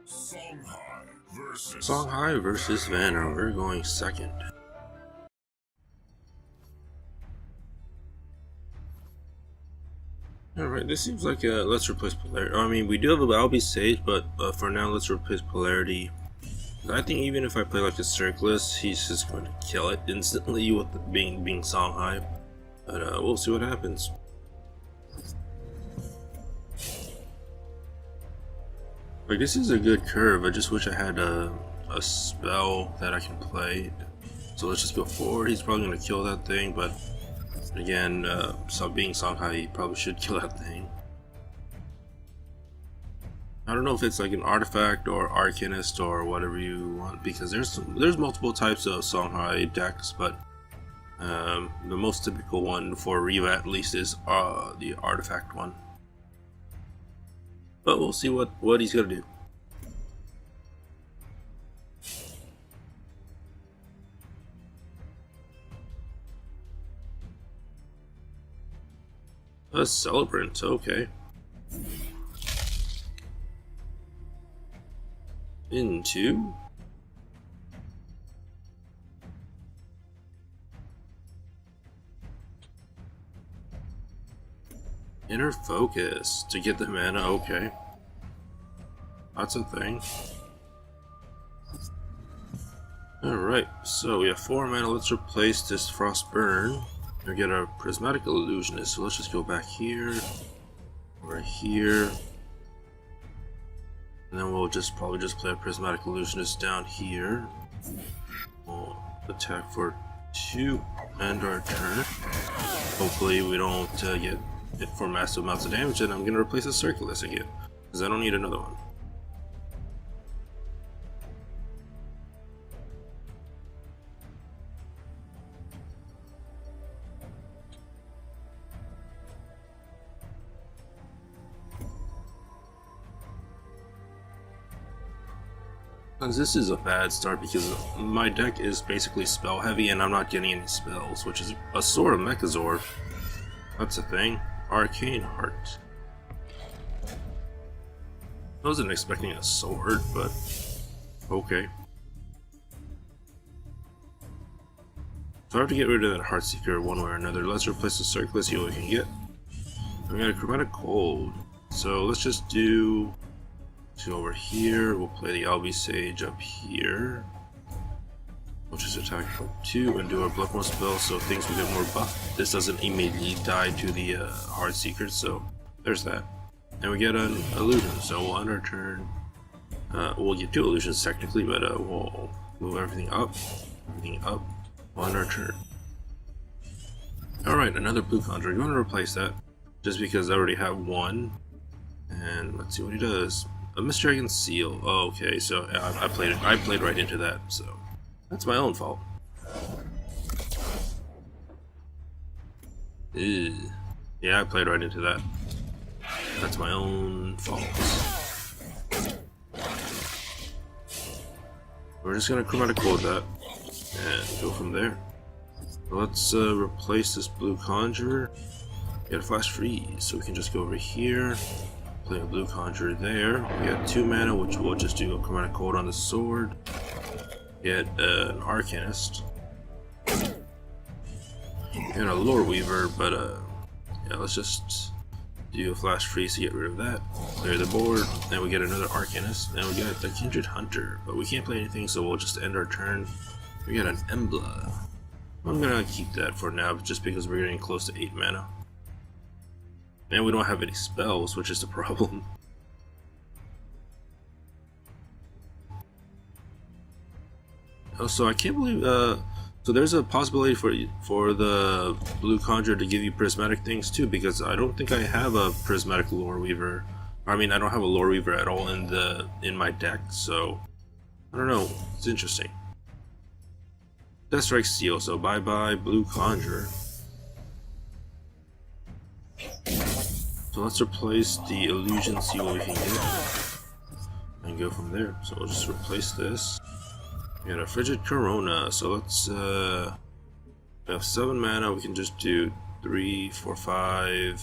Songhai versus Vanner. We're going second. Alright, this seems like let's replace polarity. I mean, we do have a Albi Sage, but for now, let's replace polarity. I think even if I play like a Circlus, he's just going to kill it instantly with the being Songhai. But we'll see what happens. Like, this is a good curve. I just wish I had a spell that I can play. So let's just go forward. He's probably going to kill that thing, but again, so being Songhai, he probably should kill that thing. I don't know if it's like an artifact or arcanist or whatever you want, because there's multiple types of Songhai decks, but the most typical one for Riva at least is the artifact one. But we'll see what he's gonna do. A Celebrant, okay. Into Inner Focus to get the mana, okay. That's a thing. Alright, so we have 4 mana. Let's replace this Frostburn. We get our Prismatic Illusionist, so let's just go back here, over here, and then we'll probably just play a Prismatic Illusionist down here. We'll attack for 2 and our turn. Hopefully we don't get hit for massive amounts of damage, and I'm going to replace the Circlus again, because I don't need another one. This is a bad start because my deck is basically spell heavy and I'm not getting any spells, which is a Sword of Mechazord. That's a thing. Arcane Heart. I wasn't expecting a sword, but okay. So I have to get rid of that Heartseeker one way or another. Let's replace the Circlus, see what we can get. We got a Chromatic Cold, so let's just do over here. We'll play the Albi Sage up here. We'll just attack for 2 and do our Bloodborne spell, so things will get more buff. This doesn't immediately die to the Heartseeker, so there's that. And we get an illusion, so we'll end our turn. We'll get 2 illusions technically, but we'll move everything up. We'll end our turn. Alright, another blue conjure. You want to replace that, just because I already have 1. And let's see what he does. A Mist Dragon Seal. Oh, okay, so I played right into that, so that's my own fault. Ew. Yeah, I played right into that. That's my own fault. We're just gonna Chromatic Cold that and go from there. Let's replace this blue conjurer. Get a flash freeze, so we can just go over here. Play a blue conjurer there. We got 2 mana, which we'll just do a Chromatic Cold on the sword. Get an Arcanist. And a Lore Weaver, but yeah, let's just do a flash freeze to get rid of that. Clear the board. Then we get another Arcanist. Then we get the Kindred Hunter, but we can't play anything, so we'll just end our turn. We got an Embla. I'm gonna keep that for now, just because we're getting close to 8 mana. And we don't have any spells, which is the problem. Oh, so I can't believe, so there's a possibility for the blue conjurer to give you prismatic things too, because I don't think I have a prismatic Lore Weaver. I mean, I don't have a Lore Weaver at all in my deck, so I don't know. It's interesting. Death Strike Seal, so bye bye blue conjurer. So let's replace the illusion, see what we can get, and go from there. So we'll just replace this. We got a Frigid Corona, so let's we have 7 mana. We can just do 3, 4, 5.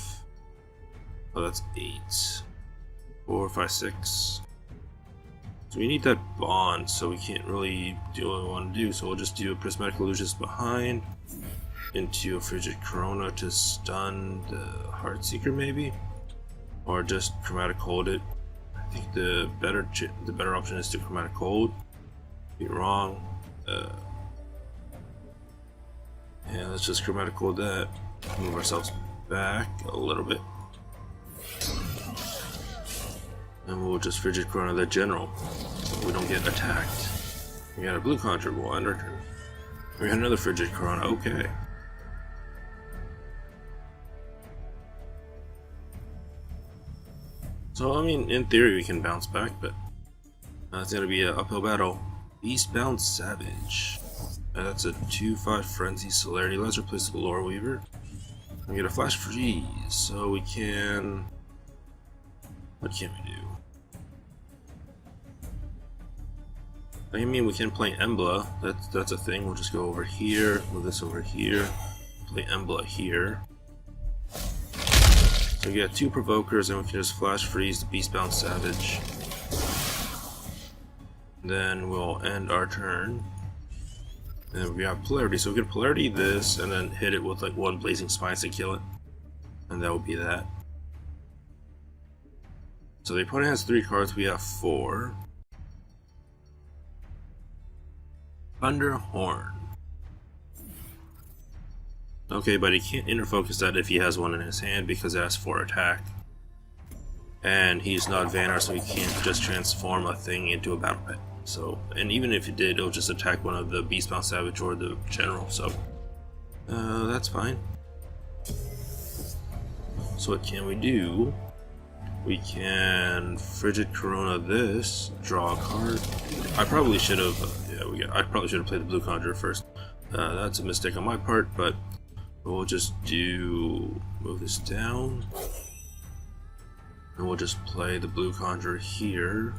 Oh, that's 8. 4, 5, 6. So we need that bond, so we can't really do what we want to do. So we'll just do a prismatic illusionist behind into a frigid corona to stun the Heartseeker maybe, or just chromatic hold it. I think the better option is to chromatic hold. Be wrong. Yeah, let's just chromatic hold that. Move ourselves back a little bit. And we'll just frigid corona the general so we don't get attacked. We got a blue conjure, we'll end our turn. We got another frigid corona, okay. So, I mean, in theory we can bounce back, but it's gonna be an uphill battle. Eastbound Savage. That's a 2/5 Frenzy Celerity. Let's replace the Lore Weaver. We get a Flash Freeze, so we can... What can we do? I mean, we can play Embla. That's a thing. We'll just go over here, move this over here, play Embla here. So we got 2 Provokers, and we can just Flash Freeze the Beastbound Savage. Then we'll end our turn. And we have Polarity, so we can Polarity this, and then hit it with like 1 Blazing Spines to kill it. And that would be that. So the opponent has 3 cards, we have 4. Thunderhorn. Okay, but he can't inner focus that if he has 1 in his hand because it has 4 attack. And he's not Vanar, so he can't just transform a thing into a battle pet. So, and even if it did, it'll just attack one of the Beastbound Savage or the General, so that's fine. So what can we do? We can Frigid Corona this, draw a card. I probably should have, I probably should have played the Blue Conjurer first. That's a mistake on my part, but we'll just move this down. And we'll just play the Blue Conjurer here.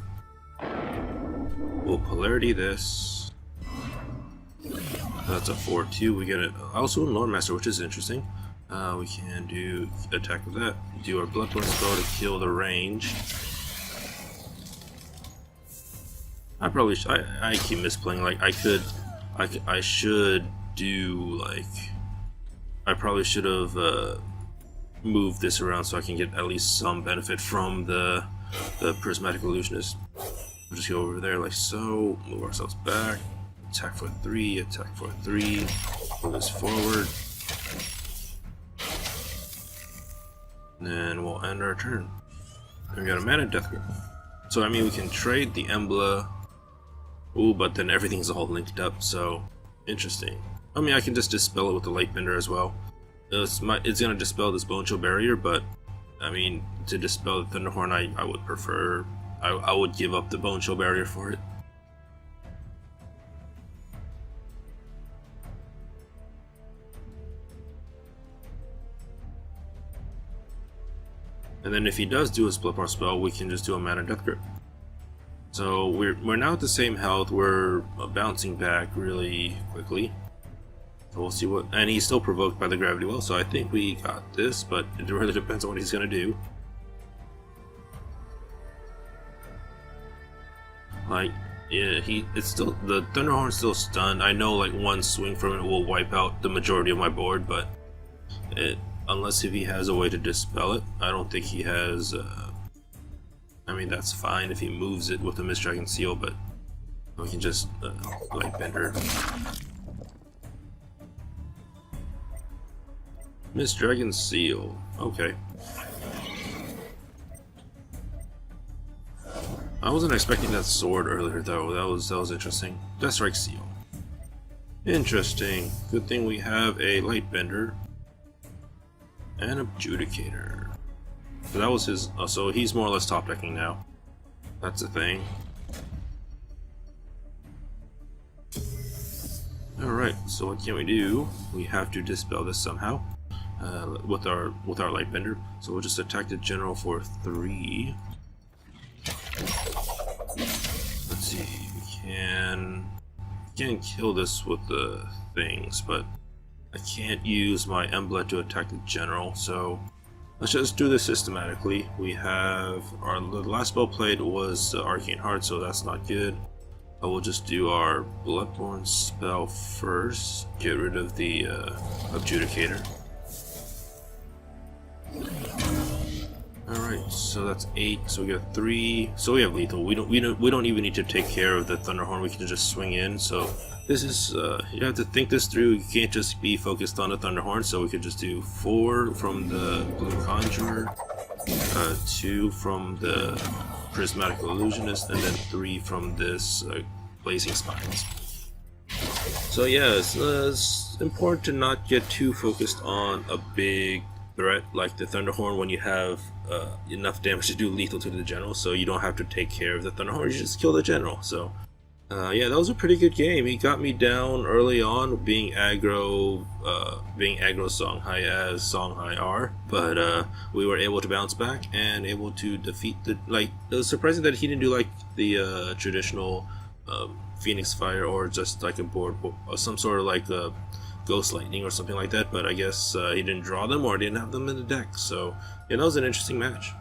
We'll Polarity this. That's a 4/2. We get it. Also a Lore Master, which is interesting. We can do attack with that. Do our Bloodborne spell to kill the range. I probably I keep misplaying. Like I should do like I probably should have moved this around so I can get at least some benefit from the Prismatic Illusionist. We'll just go over there like so, move ourselves back, attack for 3, attack for 3, pull this forward, and then we'll end our turn. And we got a Mana Death Grip. So I mean we can trade the Embla, ooh, but then everything's all linked up, so interesting. I mean I can just dispel it with the Lightbender as well. It's gonna dispel this Bone Chill barrier, but I mean to dispel the Thunderhorn I would prefer, I would give up the Bone Chill barrier for it. And then if he does do a Split Bar spell, we can just do a Mana Death Grip. So we're now at the same health, we're bouncing back really quickly. So we'll see what, and he's still provoked by the Gravity Well, so I think we got this, but it really depends on what he's gonna do. Like, yeah, it's still, the Thunderhorn's still stunned. I know like 1 swing from it will wipe out the majority of my board, but unless if he has a way to dispel it, I don't think he has. I mean that's fine if he moves it with the Mist Dragon Seal, but we can just Lightbender. Mist Dragon Seal, okay. I wasn't expecting that sword earlier though. That was interesting. Death Strike Seal. Interesting. Good thing we have a Lightbender and Adjudicator. So that was his. So he's more or less top decking now. That's the thing. All right. So what can we do? We have to dispel this somehow with our Lightbender. So we'll just attack the General for 3. Let's see, we can kill this with the things, but I can't use my Embla to attack the General, so let's just do this systematically. We have the last spell played was Arcane Heart, so that's not good. We'll just do our Bloodborne spell first. Get rid of the Adjudicator. Alright, so that's 8, so we got 3, so we have lethal. We don't even need to take care of the Thunderhorn, we can just swing in. So this is you have to think this through. You can't just be focused on the Thunderhorn, so we could just do 4 from the Blue Conjurer, 2 from the Prismatic Illusionist, and then 3 from this Blazing Spines. So yeah, it's important to not get too focused on a big threat like the Thunderhorn when you have enough damage to do lethal to the general, so you don't have to take care of the Thunderhorn, you just kill the general. So yeah, that was a pretty good game. He got me down early on being aggro Songhai as Songhai R, but we were able to bounce back and able to defeat the, like, it was surprising that he didn't do like the traditional Phoenix Fire or just like a board or some sort of like a Ghost Lightning or something like that, but I guess he didn't draw them or didn't have them in the deck. So yeah, that was an interesting match.